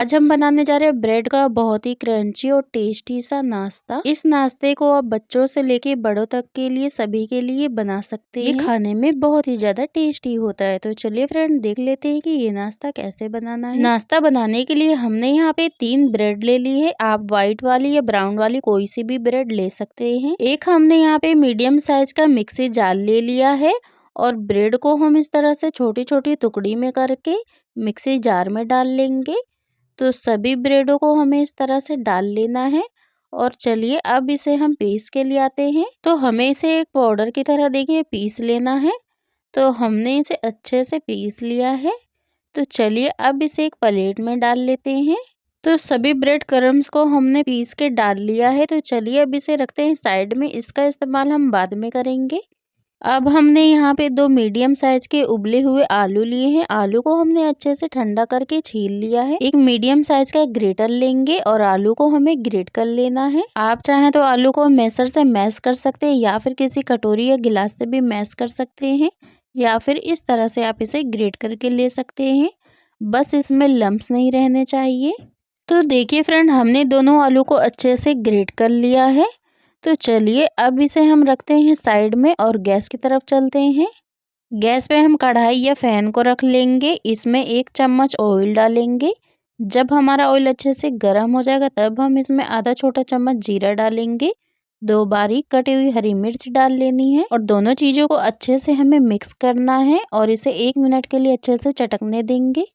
आज हम बनाने जा रहे हैं ब्रेड का बहुत ही क्रंची और टेस्टी सा नाश्ता। इस नाश्ते को आप बच्चों से लेके बड़ों तक के लिए सभी के लिए बना सकते हैं। ये खाने में बहुत ही ज्यादा टेस्टी होता है। तो चलिए फ्रेंड देख लेते हैं कि ये नाश्ता कैसे बनाना है। नाश्ता बनाने के लिए हमने यहाँ पे 3 ब्रेड ले ली है। आप व्हाइट वाली या ब्राउन वाली कोई सी भी ब्रेड ले सकते हैं। एक हमने यहाँ पे मीडियम साइज का मिक्सी जार ले लिया है और ब्रेड को हम इस तरह से छोटी छोटी टुकड़ी में करके मिक्सी जार में डाल लेंगे। तो सभी ब्रेडों को हमें इस तरह से डाल लेना है और चलिए अब इसे हम पीस के लिए आते हैं। तो हमें इसे एक पाउडर की तरह देखिए पीस लेना है। तो हमने इसे अच्छे से पीस लिया है। तो चलिए अब इसे एक प्लेट में डाल लेते हैं। तो सभी ब्रेड क्रम्स को हमने पीस के डाल लिया है। तो चलिए अब इसे रखते हैं साइड में, इसका इस्तेमाल हम बाद में करेंगे। अब हमने यहाँ पे 2 मीडियम साइज के उबले हुए आलू लिए हैं। आलू को हमने अच्छे से ठंडा करके छील लिया है। एक मीडियम साइज का ग्रेटर लेंगे और आलू को हमें ग्रेट कर लेना है। आप चाहें तो आलू को मैशर से मैश कर सकते हैं या फिर किसी कटोरी या गिलास से भी मैश कर सकते हैं या फिर इस तरह से आप इसे ग्रेट करके ले सकते हैं। बस इसमें लम्प्स नहीं रहने चाहिए। तो देखिए फ्रेंड, हमने दोनों आलू को अच्छे से ग्रेट कर लिया है। तो चलिए अब इसे हम रखते हैं साइड में और गैस की तरफ चलते हैं। गैस पे हम कढ़ाई या फैन को रख लेंगे। इसमें 1 चम्मच ऑयल डालेंगे। जब हमारा ऑयल अच्छे से गर्म हो जाएगा तब हम इसमें आधा छोटा चम्मच जीरा डालेंगे। 2 बारीक कटी हुई हरी मिर्च डाल लेनी है और दोनों चीज़ों को अच्छे से हमें मिक्स करना है और इसे 1 मिनट के लिए अच्छे से चटकने देंगे।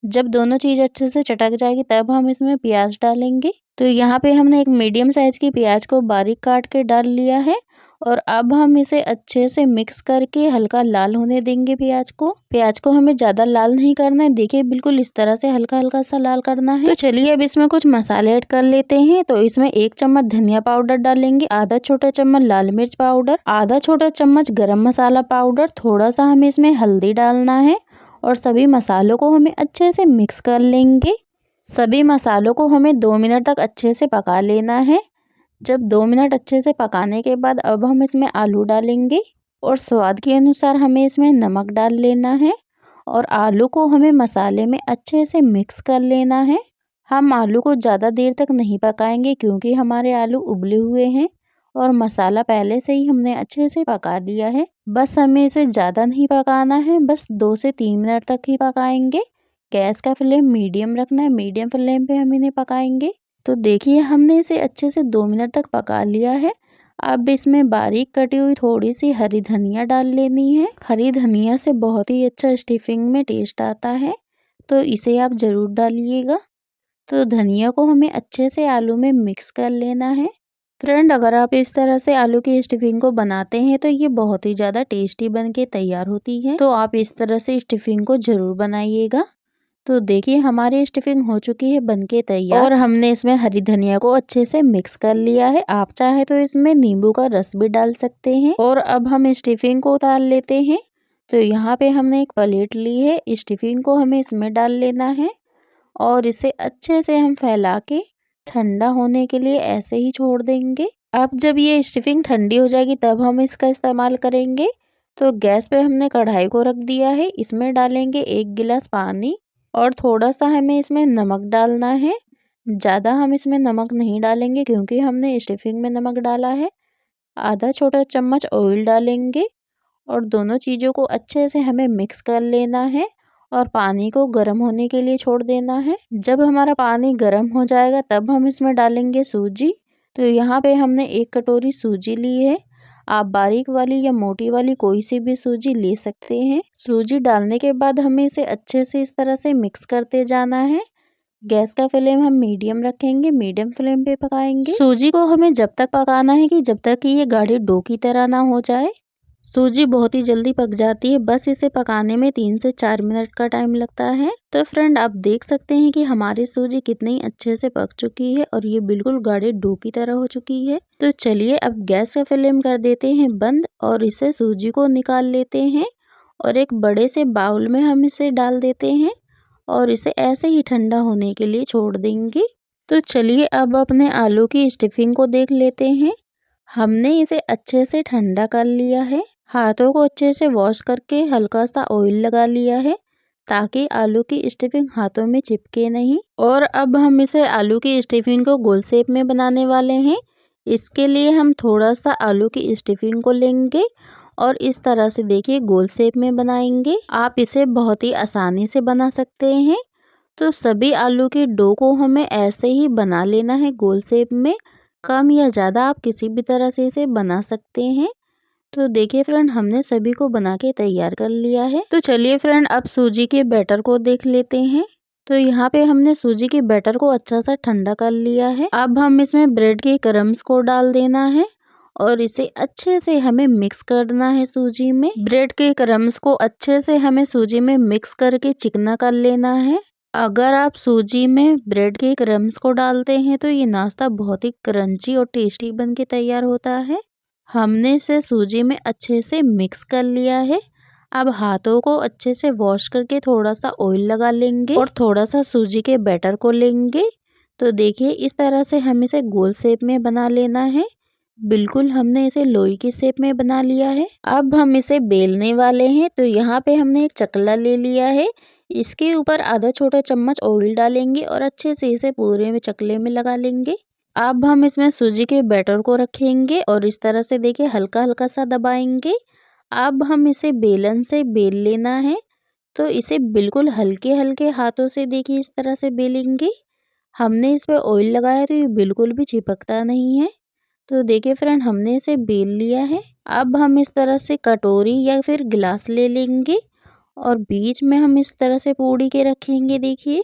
जब दोनों चीज़ अच्छे से चटक जाएगी तब हम इसमें प्याज डालेंगे। तो यहाँ पे हमने एक मीडियम साइज की प्याज को बारीक काट के डाल लिया है और अब हम इसे अच्छे से मिक्स करके हल्का लाल होने देंगे प्याज को। प्याज को हमें ज़्यादा लाल नहीं करना है, देखिए बिल्कुल इस तरह से हल्का हल्का सा लाल करना है। तो चलिए अब इसमें कुछ मसाले ऐड कर लेते हैं। तो इसमें 1 चम्मच धनिया पाउडर डालेंगे, आधा छोटा चम्मच लाल मिर्च पाउडर, आधा छोटा चम्मच गरम मसाला पाउडर, थोड़ा सा हमें इसमें हल्दी डालना है और सभी मसालों को हमें अच्छे से मिक्स कर लेंगे। सभी मसालों को हमें 2 मिनट तक अच्छे से पका लेना है। जब 2 मिनट अच्छे से पकाने के बाद अब हम इसमें आलू डालेंगे और स्वाद के अनुसार हमें इसमें नमक डाल लेना है और आलू को हमें मसाले में अच्छे से मिक्स कर लेना है। हम आलू को ज़्यादा देर तक नहीं पकाएंगे क्योंकि हमारे आलू उबले हुए हैं और मसाला पहले से ही हमने अच्छे से पका लिया है। बस हमें इसे ज़्यादा नहीं पकाना है, बस 2 से 3 मिनट तक ही पकाएंगे। गैस का फ्लेम मीडियम रखना है, मीडियम फ्लेम पे हम इन्हें पकाएंगे। तो देखिए हमने इसे अच्छे से 2 मिनट तक पका लिया है। अब इसमें बारीक कटी हुई थोड़ी सी हरी धनिया डाल लेनी है। हरी धनिया से बहुत ही अच्छा स्टफिंग में टेस्ट आता है, तो इसे आप ज़रूर डालिएगा। तो धनिया को हमें अच्छे से आलू में मिक्स कर लेना है। फ्रेंड, अगर आप इस तरह से आलू की स्टफिंग को बनाते हैं तो ये बहुत ही ज़्यादा टेस्टी बन के तैयार होती है। तो आप इस तरह से स्टफिंग को ज़रूर बनाइएगा। तो देखिए हमारी स्टफिंग हो चुकी है बनके तैयार और हमने इसमें हरी धनिया को अच्छे से मिक्स कर लिया है। आप चाहे तो इसमें नींबू का रस भी डाल सकते हैं। और अब हम स्टफिंग को उतार लेते हैं। तो यहाँ पे हमने एक प्लेट ली है, स्टफिंग को हमें इसमें डाल लेना है और इसे अच्छे से हम फैला के ठंडा होने के लिए ऐसे ही छोड़ देंगे। अब जब ये स्टफिंग ठंडी हो जाएगी तब हम इसका इस्तेमाल करेंगे। तो गैस पे हमने कढ़ाई को रख दिया है, इसमें डालेंगे 1 गिलास पानी और थोड़ा सा हमें इसमें नमक डालना है। ज़्यादा हम इसमें नमक नहीं डालेंगे क्योंकि हमने स्टफिंग में नमक डाला है। आधा छोटा चम्मच ऑयल डालेंगे और दोनों चीज़ों को अच्छे से हमें मिक्स कर लेना है और पानी को गर्म होने के लिए छोड़ देना है। जब हमारा पानी गर्म हो जाएगा तब हम इसमें डालेंगे सूजी। तो यहाँ पे हमने 1 कटोरी सूजी ली है। आप बारीक वाली या मोटी वाली कोई सी भी सूजी ले सकते हैं। सूजी डालने के बाद हमें इसे अच्छे से इस तरह से मिक्स करते जाना है। गैस का फ्लेम हम मीडियम रखेंगे, मीडियम फ्लेम पे पकाएंगे। सूजी को हमें जब तक पकाना है कि जब तक कि ये गाढ़ी डो की तरह ना हो जाए। सूजी बहुत ही जल्दी पक जाती है, बस इसे पकाने में 3 से 4 मिनट का टाइम लगता है। तो फ्रेंड, आप देख सकते हैं कि हमारी सूजी कितनी अच्छे से पक चुकी है और ये बिल्कुल गाढ़े डो की तरह हो चुकी है। तो चलिए अब गैस का फ्लेम कर देते हैं बंद और इसे सूजी को निकाल लेते हैं और एक बड़े से बाउल में हम इसे डाल देते हैं और इसे ऐसे ही ठंडा होने के लिए छोड़ देंगे। तो चलिए अब अपने आलू की स्टफिंग को देख लेते हैं। हमने इसे अच्छे से ठंडा कर लिया है। हाथों को अच्छे से वॉश करके हल्का सा ऑयल लगा लिया है ताकि आलू की स्टफिंग हाथों में चिपके नहीं। और अब हम इसे आलू की स्टफिंग को गोल शेप में बनाने वाले हैं। इसके लिए हम थोड़ा सा आलू की स्टफिंग को लेंगे और इस तरह से देखिए गोल शेप में बनाएंगे। आप इसे बहुत ही आसानी से बना सकते हैं। तो सभी आलू के डो को हमें ऐसे ही बना लेना है गोल शेप में। कम या ज़्यादा आप किसी भी तरह से इसे बना सकते हैं। तो देखिए फ्रेंड, हमने सभी को बना के तैयार कर लिया है। तो चलिए फ्रेंड, अब सूजी के बैटर को देख लेते हैं। तो यहाँ पे हमने सूजी के बैटर को अच्छा सा ठंडा कर लिया है। अब हम इसमें ब्रेड के क्रम्स को डाल देना है और इसे अच्छे से हमें मिक्स करना है सूजी में। ब्रेड के क्रम्स को अच्छे से हमें सूजी में मिक्स करके चिकना कर लेना है। अगर आप सूजी में ब्रेड के क्रम्स को डालते हैं तो ये नाश्ता बहुत ही क्रंची और टेस्टी बन के तैयार होता है। हमने इसे सूजी में अच्छे से मिक्स कर लिया है। अब हाथों को अच्छे से वॉश करके थोड़ा सा ऑयल लगा लेंगे और थोड़ा सा सूजी के बैटर को लेंगे। तो देखिए इस तरह से हम इसे गोल शेप में बना लेना है। बिल्कुल हमने इसे लोई की शेप में बना लिया है। अब हम इसे बेलने वाले हैं। तो यहाँ पे हमने एक चकला ले लिया है। इसके ऊपर आधा छोटा चम्मच ऑयल डालेंगे और अच्छे से इसे पूरे में चकले में लगा लेंगे। अब हम इसमें सूजी के बैटर को रखेंगे और इस तरह से देखिए हल्का हल्का सा दबाएंगे। अब हम इसे बेलन से बेल लेना है। तो इसे बिल्कुल हल्के हल्के हाथों से देखिए इस तरह से बेलेंगे। हमने इस पे ऑयल लगाया तो ये बिल्कुल भी चिपकता नहीं है। तो देखिए फ्रेंड, हमने इसे बेल लिया है। अब हम इस तरह से कटोरी या फिर गिलास ले लेंगे और बीच में हम इस तरह से पूड़ी के रखेंगे। देखिए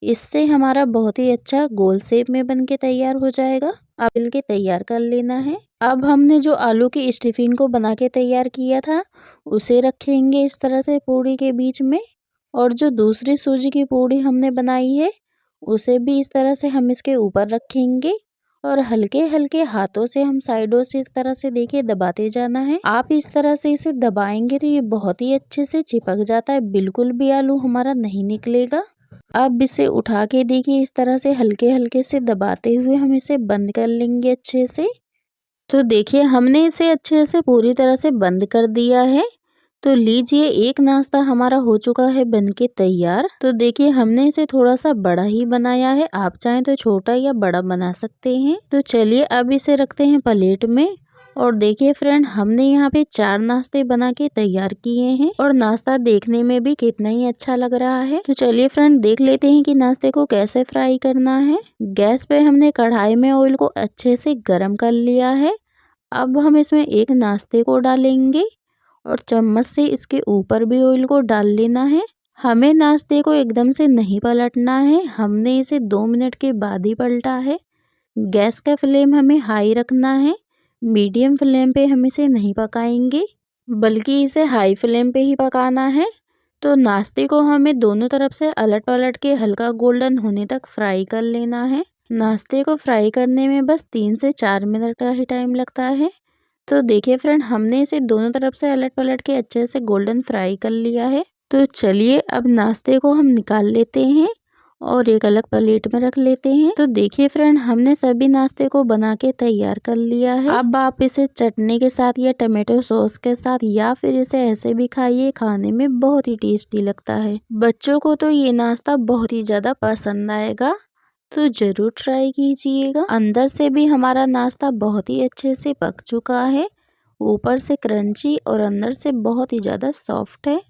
इससे हमारा बहुत ही अच्छा गोल शेप में बन के तैयार हो जाएगा। अब बेल के तैयार कर लेना है। अब हमने जो आलू की स्टफिंग को बना के तैयार किया था उसे रखेंगे इस तरह से पूड़ी के बीच में। और जो दूसरी सूजी की पूड़ी हमने बनाई है उसे भी इस तरह से हम इसके ऊपर रखेंगे और हल्के हल्के हाथों से हम साइडों से इस तरह से देखिए दबाते जाना है। आप इस तरह से इसे दबाएंगे तो ये बहुत ही अच्छे से चिपक जाता है, बिल्कुल भी आलू हमारा नहीं निकलेगा। अब इसे उठा के देखिए इस तरह से हल्के हल्के से दबाते हुए हम इसे बंद कर लेंगे अच्छे से। तो देखिए हमने इसे अच्छे से पूरी तरह से बंद कर दिया है। तो लीजिए एक नाश्ता हमारा हो चुका है बनके तैयार। तो देखिए हमने इसे थोड़ा सा बड़ा ही बनाया है, आप चाहें तो छोटा या बड़ा बना सकते हैं। तो चलिए अब इसे रखते हैं प्लेट में। और देखिए फ्रेंड, हमने यहाँ पे 4 नाश्ते बना के तैयार किए हैं और नाश्ता देखने में भी कितना ही अच्छा लग रहा है। तो चलिए फ्रेंड, देख लेते हैं कि नाश्ते को कैसे फ्राई करना है। गैस पे हमने कढ़ाई में ऑयल को अच्छे से गर्म कर लिया है। अब हम इसमें एक नाश्ते को डालेंगे और चम्मच से इसके ऊपर भी ऑयल को डाल लेना है। हमें नाश्ते को एकदम से नहीं पलटना है, हमने इसे 2 मिनट के बाद ही पलटा है। गैस का फ्लेम हमें हाई रखना है, मीडियम फ्लेम पे हम इसे नहीं पकाएंगे बल्कि इसे हाई फ्लेम पे ही पकाना है। तो नाश्ते को हमें दोनों तरफ से अलट पलट के हल्का गोल्डन होने तक फ्राई कर लेना है। नाश्ते को फ्राई करने में बस 3 से 4 मिनट का ही टाइम लगता है। तो देखिए फ्रेंड, हमने इसे दोनों तरफ से अलट पलट के अच्छे से गोल्डन फ्राई कर लिया है। तो चलिए अब नाश्ते को हम निकाल लेते हैं और एक अलग प्लेट में रख लेते हैं। तो देखिए फ्रेंड, हमने सभी नाश्ते को बना के तैयार कर लिया है। अब आप इसे चटनी के साथ या टमाटो सॉस के साथ या फिर इसे ऐसे भी खाइए, खाने में बहुत ही टेस्टी लगता है। बच्चों को तो ये नाश्ता बहुत ही ज्यादा पसंद आएगा, तो जरूर ट्राई कीजिएगा। अंदर से भी हमारा नाश्ता बहुत ही अच्छे से पक चुका है, ऊपर से क्रंची और अंदर से बहुत ही ज़्यादा सॉफ्ट है।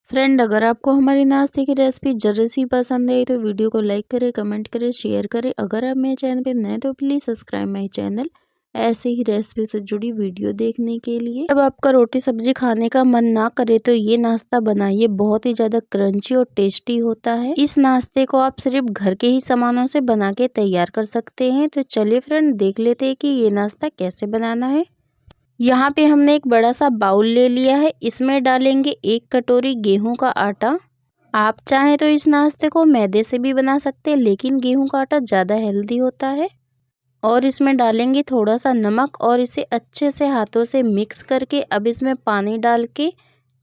फ्रेंड, अगर आपको हमारी नाश्ते की रेसिपी जरा सी पसंद आई तो वीडियो को लाइक करें, कमेंट करें, शेयर करें। अगर आप मेरे चैनल पर नए तो प्लीज़ सब्सक्राइब माई चैनल ऐसे ही रेसिपी से जुड़ी वीडियो देखने के लिए। जब आपका रोटी सब्जी खाने का मन ना करे तो ये नाश्ता बनाइए, बहुत ही ज़्यादा क्रंची और टेस्टी होता है। इस नाश्ते को आप सिर्फ घर के ही सामानों से बना के तैयार कर सकते हैं। तो चलिए फ्रेंड, देख लेते हैं कि ये नाश्ता कैसे बनाना है। यहाँ पे हमने एक बड़ा सा बाउल ले लिया है, इसमें डालेंगे 1 कटोरी गेहूं का आटा। आप चाहें तो इस नाश्ते को मैदे से भी बना सकते हैं, लेकिन गेहूं का आटा ज़्यादा हेल्दी होता है। और इसमें डालेंगे थोड़ा सा नमक और इसे अच्छे से हाथों से मिक्स करके अब इसमें पानी डाल के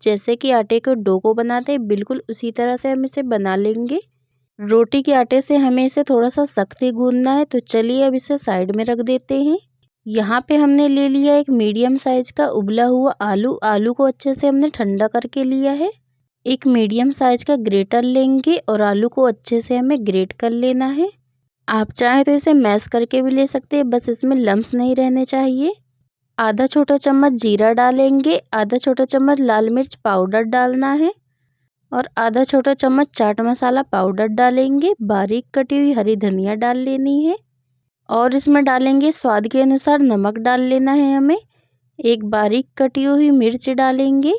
जैसे कि आटे के डो को बनाते हैं बिल्कुल उसी तरह से हम इसे बना लेंगे। रोटी के आटे से हमें इसे थोड़ा सा सख्त ही गूंदना है। तो चलिए अब इसे साइड में रख देते हैं। यहाँ पे हमने ले लिया एक मीडियम साइज का उबला हुआ आलू। आलू को अच्छे से हमने ठंडा करके लिया है। एक मीडियम साइज का ग्रेटर लेंगे और आलू को अच्छे से हमें ग्रेट कर लेना है। आप चाहे तो इसे मैश करके भी ले सकते हैं, बस इसमें लम्स नहीं रहने चाहिए। आधा छोटा चम्मच जीरा डालेंगे, आधा छोटा चम्मच लाल मिर्च पाउडर डालना है और आधा छोटा चम्मच चाट मसाला पाउडर डालेंगे। बारीक कटी हुई हरी धनिया डाल लेनी है और इसमें डालेंगे स्वाद के अनुसार नमक डाल लेना है हमें। एक बारीक कटी हुई मिर्च डालेंगे,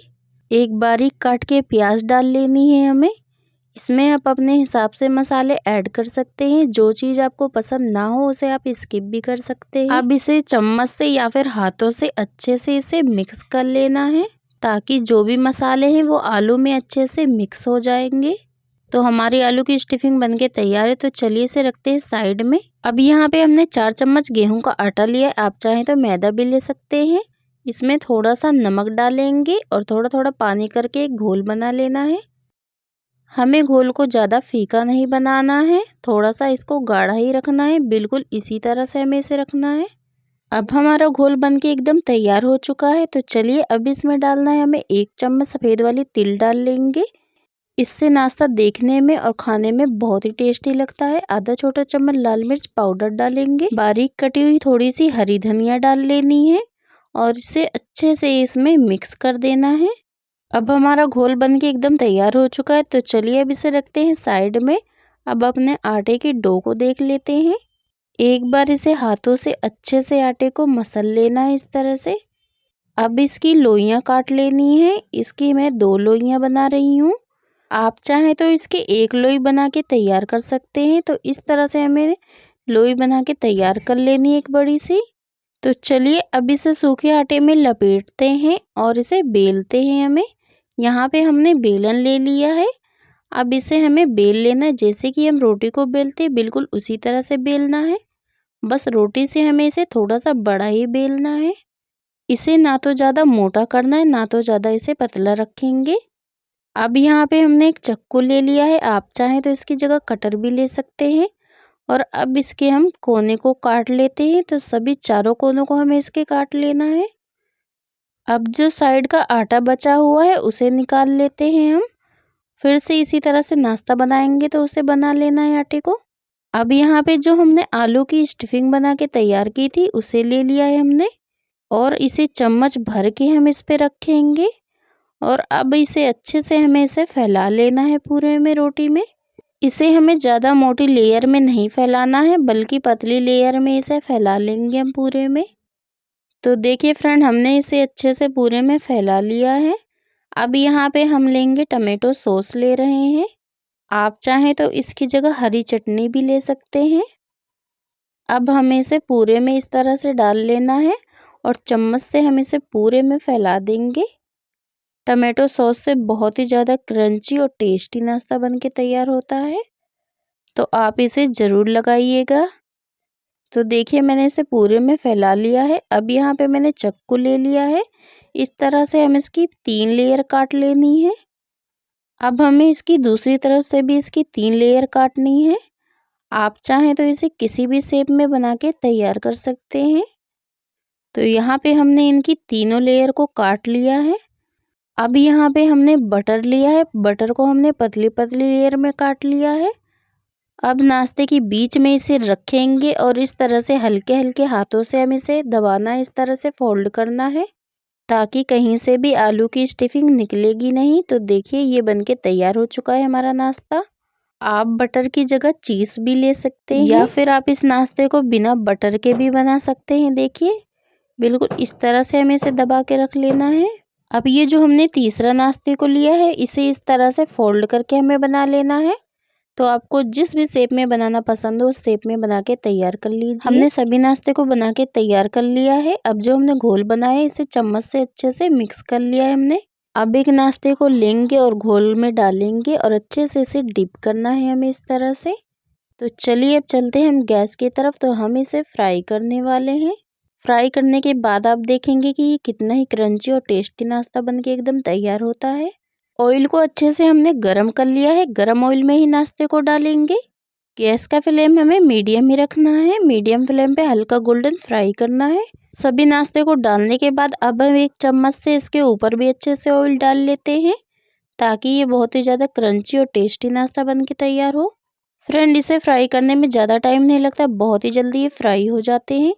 एक बारीक काट के प्याज डाल लेनी है हमें। इसमें आप अपने हिसाब से मसाले ऐड कर सकते हैं, जो चीज़ आपको पसंद ना हो उसे आप स्किप भी कर सकते हैं। अब इसे चम्मच से या फिर हाथों से अच्छे से इसे मिक्स कर लेना है, ताकि जो भी मसाले हैं वो आलू में अच्छे से मिक्स हो जाएंगे। तो हमारी आलू की स्टफिंग बनके तैयार है। तो चलिए इसे रखते हैं साइड में। अब यहाँ पे हमने 4 चम्मच गेहूं का आटा लिया है, आप चाहें तो मैदा भी ले सकते हैं। इसमें थोड़ा सा नमक डालेंगे और थोड़ा थोड़ा पानी करके एक घोल बना लेना है। हमें घोल को ज़्यादा फीका नहीं बनाना है, थोड़ा सा इसको गाढ़ा ही रखना है। बिल्कुल इसी तरह से हमें इसे रखना है। अब हमारा घोल बनके एकदम तैयार हो चुका है। तो चलिए अब इसमें डालना है हमें 1 चम्मच सफ़ेद वाली तिल डाल लेंगे। इससे नाश्ता देखने में और खाने में बहुत ही टेस्टी लगता है। आधा छोटा चम्मच लाल मिर्च पाउडर डालेंगे, बारीक कटी हुई थोड़ी सी हरी धनिया डाल लेनी है और इसे अच्छे से इसमें मिक्स कर देना है। अब हमारा घोल बनके एकदम तैयार हो चुका है। तो चलिए अब इसे रखते हैं साइड में। अब अपने आटे की डो को देख लेते हैं। एक बार इसे हाथों से अच्छे से आटे को मसल लेना है इस तरह से। अब इसकी लोइयां काट लेनी है। इसकी मैं 2 लोइयां बना रही हूँ, आप चाहें तो इसकी 1 लोई बना के तैयार कर सकते हैं। तो इस तरह से हमें लोई बना के तैयार कर लेनी है एक बड़ी सी। तो चलिए अब इसे सूखे आटे में लपेटते हैं और इसे बेलते हैं। हमें यहाँ पे हमने बेलन ले लिया है। अब इसे हमें बेल लेना है, जैसे कि हम रोटी को बेलते हैं बिल्कुल उसी तरह से बेलना है। बस रोटी से हमें इसे थोड़ा सा बड़ा ही बेलना है। इसे ना तो ज़्यादा मोटा करना है, ना तो ज़्यादा इसे पतला रखेंगे। अब यहाँ पे हमने एक चाकू ले लिया है, आप चाहें तो इसकी जगह कटर भी ले सकते हैं। और अब इसके हम कोने को काट लेते हैं। तो सभी चारों कोनों को हमें इसके काट लेना है। अब जो साइड का आटा बचा हुआ है उसे निकाल लेते हैं हम। फिर से इसी तरह से नाश्ता बनाएंगे तो उसे बना लेना है आटे को। अब यहाँ पे जो हमने आलू की स्टफिंग बना के तैयार की थी उसे ले लिया है हमने और इसे चम्मच भर के हम इस पे रखेंगे। और अब इसे अच्छे से हमें इसे फैला लेना है पूरे में रोटी में। इसे हमें ज़्यादा मोटी लेयर में नहीं फैलाना है, बल्कि पतली लेयर में इसे फैला लेंगे हम पूरे में। तो देखिए फ्रेंड, हमने इसे अच्छे से पूरे में फैला लिया है। अब यहाँ पे हम लेंगे टमाटो सॉस ले रहे हैं, आप चाहें तो इसकी जगह हरी चटनी भी ले सकते हैं। अब हमें इसे पूरे में इस तरह से डाल लेना है और चम्मच से हम इसे पूरे में फैला देंगे। टमाटो सॉस से बहुत ही ज़्यादा क्रंची और टेस्टी नाश्ता बनके तैयार होता है, तो आप इसे ज़रूर लगाइएगा। तो देखिए मैंने इसे पूरे में फैला लिया है। अब यहाँ पे मैंने चाकू ले लिया है, इस तरह से हम इसकी 3 लेयर काट लेनी है। अब हमें इसकी दूसरी तरफ से भी इसकी 3 लेयर काटनी है। आप चाहें तो इसे किसी भी शेप में बना के तैयार कर सकते हैं। तो यहाँ पे हमने इनकी तीनों लेयर को काट लिया है। अब यहाँ पे हमने बटर लिया है, बटर को हमने पतली पतली लेयर में काट लिया है। अब नाश्ते के बीच में इसे रखेंगे और इस तरह से हल्के हल्के हाथों से हम इसे दबाना है, इस तरह से फोल्ड करना है, ताकि कहीं से भी आलू की स्टफिंग निकलेगी नहीं। तो देखिए ये बनके तैयार हो चुका है हमारा नाश्ता। आप बटर की जगह चीज़ भी ले सकते हैं या फिर आप इस नाश्ते को बिना बटर के भी बना सकते हैं। देखिए बिल्कुल इस तरह से हमें इसे दबा के रख लेना है। अब ये जो हमने तीसरा नाश्ते को लिया है इसे इस तरह से फोल्ड करके हमें बना लेना है। तो आपको जिस भी शेप में बनाना पसंद हो उस शेप में बना के तैयार कर लीजिए। हमने सभी नाश्ते को बना के तैयार कर लिया है। अब जो हमने घोल बनाया है इसे चम्मच से अच्छे से मिक्स कर लिया है हमने। अब एक नाश्ते को लेंगे और घोल में डालेंगे और अच्छे से इसे डिप करना है हमें इस तरह से। तो चलिए अब चलते हैं हम गैस की तरफ। तो हम इसे फ्राई करने वाले हैं। फ्राई करने के बाद आप देखेंगे कि ये कितना ही क्रंची और टेस्टी नाश्ता बनके एकदम तैयार होता है। ऑयल को अच्छे से हमने गरम कर लिया है, गरम ऑयल में ही नाश्ते को डालेंगे। गैस का फ्लेम हमें मीडियम ही रखना है, मीडियम फ्लेम पे हल्का गोल्डन फ्राई करना है। सभी नाश्ते को डालने के बाद अब हम एक चम्मच से इसके ऊपर भी अच्छे से ऑयल डाल लेते हैं, ताकि ये बहुत ही ज़्यादा क्रंची और टेस्टी नाश्ता बन के तैयार हो। फ्रेंड, इसे फ्राई करने में ज़्यादा टाइम नहीं लगता, बहुत ही जल्दी ये फ्राई हो जाते हैं।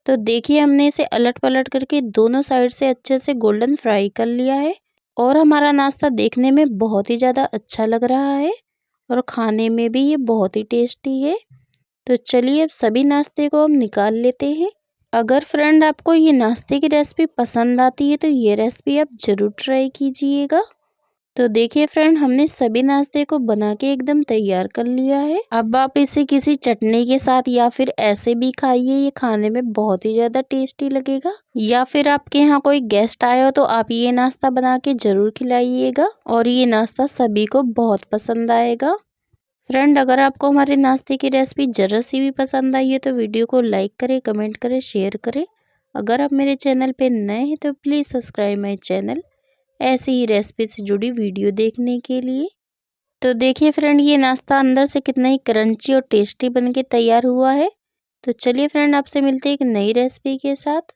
तो देखिए हमने इसे अलट पलट करके दोनों साइड से अच्छे से गोल्डन फ्राई कर लिया है और हमारा नाश्ता देखने में बहुत ही ज़्यादा अच्छा लग रहा है और खाने में भी ये बहुत ही टेस्टी है। तो चलिए अब सभी नाश्ते को हम निकाल लेते हैं। अगर फ्रेंड आपको ये नाश्ते की रेसिपी पसंद आती है तो ये रेसिपी आप ज़रूर ट्राई कीजिएगा। तो देखिए फ्रेंड, हमने सभी नाश्ते को बना के एकदम तैयार कर लिया है। अब आप इसे किसी चटनी के साथ या फिर ऐसे भी खाइए, ये खाने में बहुत ही ज़्यादा टेस्टी लगेगा। या फिर आपके यहाँ कोई गेस्ट आए हो तो आप ये नाश्ता बना के ज़रूर खिलाइएगा और ये नाश्ता सभी को बहुत पसंद आएगा। फ्रेंड, अगर आपको हमारे नाश्ते की रेसिपी ज़रा सी भी पसंद आई है तो वीडियो को लाइक करें, कमेंट करें, शेयर करें। अगर आप मेरे चैनल पे नए हैं तो प्लीज़ सब्सक्राइब माई चैनल ऐसी ही रेसिपी से जुड़ी वीडियो देखने के लिए। तो देखिए फ्रेंड, ये नाश्ता अंदर से कितना ही क्रंची और टेस्टी बन के तैयार हुआ है। तो चलिए फ्रेंड, आपसे मिलते हैं एक नई रेसिपी के साथ।